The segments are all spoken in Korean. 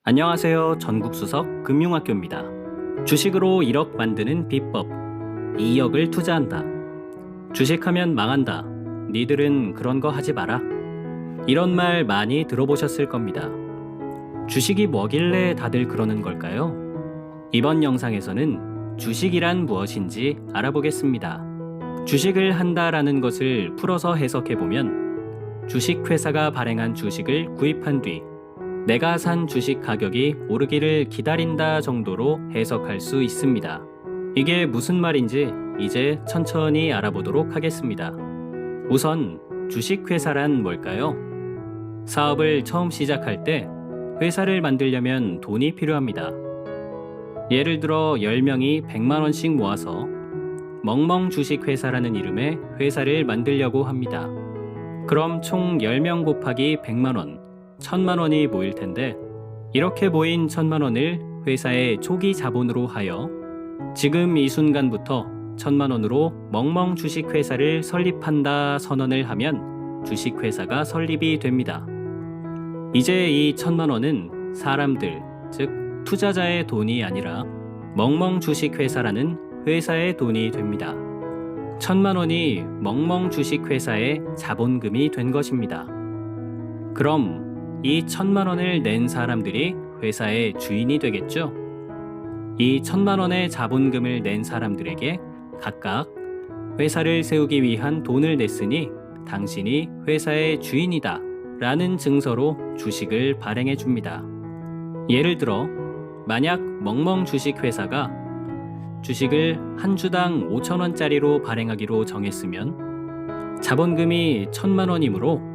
안녕하세요. 전국수석 금융학교입니다. 주식으로 1억 만드는 비법. 2억을 투자한다. 주식하면 망한다. 니들은 그런 거 하지 마라. 이런 말 많이 들어보셨을 겁니다. 주식이 뭐길래 다들 그러는 걸까요? 이번 영상에서는 주식이란 무엇인지 알아보겠습니다. 주식을 한다라는 것을 풀어서 해석해보면 주식회사가 발행한 주식을 구입한 뒤 내가 산 주식 가격이 오르기를 기다린다 정도로 해석할 수 있습니다. 이게 무슨 말인지 이제 천천히 알아보도록 하겠습니다. 우선 주식회사란 뭘까요? 사업을 처음 시작할 때 회사를 만들려면 돈이 필요합니다. 예를 들어 10명이 100만원씩 모아서 멍멍 주식회사라는 이름의 회사를 만들려고 합니다. 그럼 총 10명 곱하기 100만원 1000만원이 모일 텐데 이렇게 모인 1000만원을 회사의 초기 자본으로 하여 지금 이 순간부터 1000만원으로 멍멍 주식회사를 설립한다 선언을 하면 주식회사가 설립이 됩니다. 이제 이 1000만원은 사람들, 즉 투자자의 돈이 아니라 멍멍 주식회사라는 회사의 돈이 됩니다. 1000만원이 멍멍 주식회사의 자본금이 된 것입니다. 그럼 이 1000만원을 낸 사람들이 회사의 주인이 되겠죠? 이 1000만원의 자본금을 낸 사람들에게 각각 회사를 세우기 위한 돈을 냈으니 당신이 회사의 주인이다 라는 증서로 주식을 발행해 줍니다. 예를 들어 만약 멍멍 주식회사가 주식을 한 주당 5,000원짜리로 발행하기로 정했으면 자본금이 1000만원이므로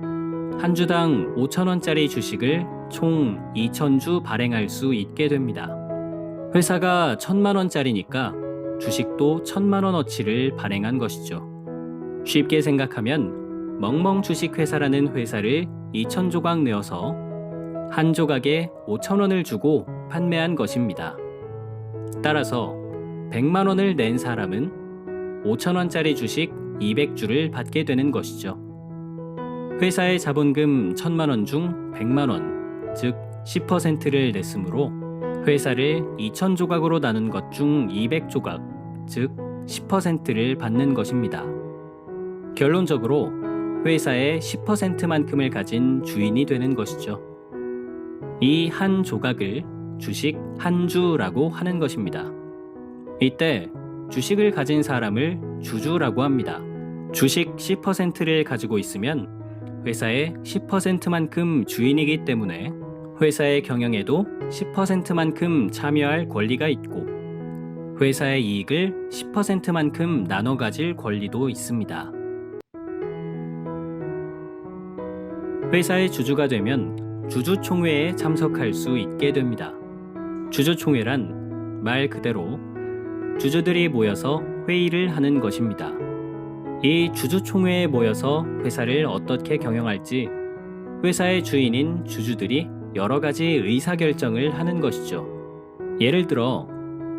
한 주당 5,000원짜리 주식을 총 2,000주 발행할 수 있게 됩니다. 회사가 1,000만원짜리니까 주식도 1,000만원어치를 발행한 것이죠. 쉽게 생각하면 멍멍 주식회사라는 회사를 2,000조각 내어서 한 조각에 5,000원을 주고 판매한 것입니다. 따라서 100만원을 낸 사람은 5,000원짜리 주식 200주를 받게 되는 것이죠. 회사의 자본금 1000만원 중 100만원, 즉 10%를 냈으므로 회사를 2000조각으로 나눈 것 중 200조각, 즉 10%를 받는 것입니다. 결론적으로 회사의 10%만큼을 가진 주인이 되는 것이죠. 이 한 조각을 주식 한 주라고 하는 것입니다. 이때 주식을 가진 사람을 주주라고 합니다. 주식 10%를 가지고 있으면 회사의 10%만큼 주인이기 때문에 회사의 경영에도 10%만큼 참여할 권리가 있고 회사의 이익을 10%만큼 나눠 가질 권리도 있습니다. 회사의 주주가 되면 주주총회에 참석할 수 있게 됩니다. 주주총회란 말 그대로 주주들이 모여서 회의를 하는 것입니다. 이 주주총회에 모여서 회사를 어떻게 경영할지 회사의 주인인 주주들이 여러 가지 의사결정을 하는 것이죠. 예를 들어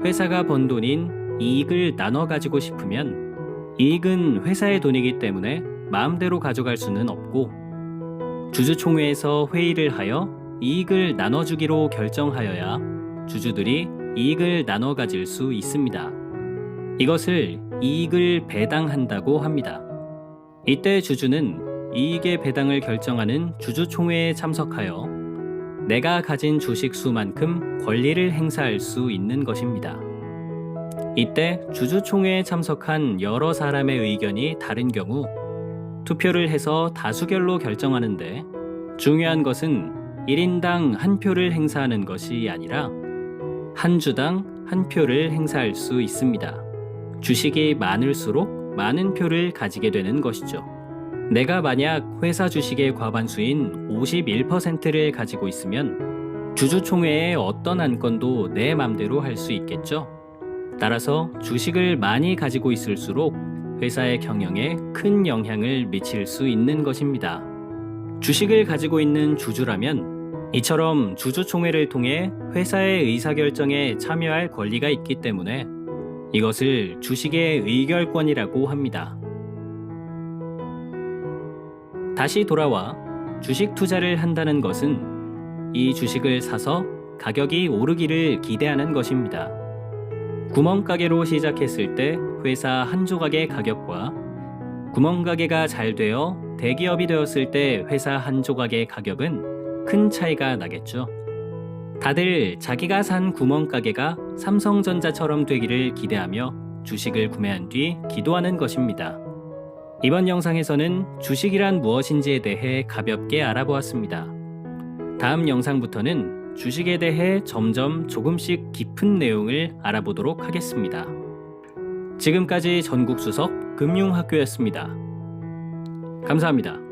회사가 번 돈인 이익을 나눠 가지고 싶으면 이익은 회사의 돈이기 때문에 마음대로 가져갈 수는 없고 주주총회에서 회의를 하여 이익을 나눠주기로 결정하여야 주주들이 이익을 나눠 가질 수 있습니다. 이것을 이익을 배당한다고 합니다. 이때 주주는 이익의 배당을 결정하는 주주총회에 참석하여 내가 가진 주식 수만큼 권리를 행사할 수 있는 것입니다. 이때 주주총회에 참석한 여러 사람의 의견이 다른 경우 투표를 해서 다수결로 결정하는데 중요한 것은 1인당 한 표를 행사하는 것이 아니라 한 주당 한 표를 행사할 수 있습니다. 주식이 많을수록 많은 표를 가지게 되는 것이죠. 내가 만약 회사 주식의 과반수인 51%를 가지고 있으면 주주총회의 어떤 안건도 내 맘대로 할 수 있겠죠. 따라서 주식을 많이 가지고 있을수록 회사의 경영에 큰 영향을 미칠 수 있는 것입니다. 주식을 가지고 있는 주주라면 이처럼 주주총회를 통해 회사의 의사결정에 참여할 권리가 있기 때문에 이것을 주식의 의결권이라고 합니다. 다시 돌아와 주식 투자를 한다는 것은 이 주식을 사서 가격이 오르기를 기대하는 것입니다. 구멍가게로 시작했을 때 회사 한 조각의 가격과 구멍가게가 잘 되어 대기업이 되었을 때 회사 한 조각의 가격은 큰 차이가 나겠죠. 다들 자기가 산 구멍가게가 삼성전자처럼 되기를 기대하며 주식을 구매한 뒤 기도하는 것입니다. 이번 영상에서는 주식이란 무엇인지에 대해 가볍게 알아보았습니다. 다음 영상부터는 주식에 대해 점점 조금씩 깊은 내용을 알아보도록 하겠습니다. 지금까지 전국수석 금융학교였습니다. 감사합니다.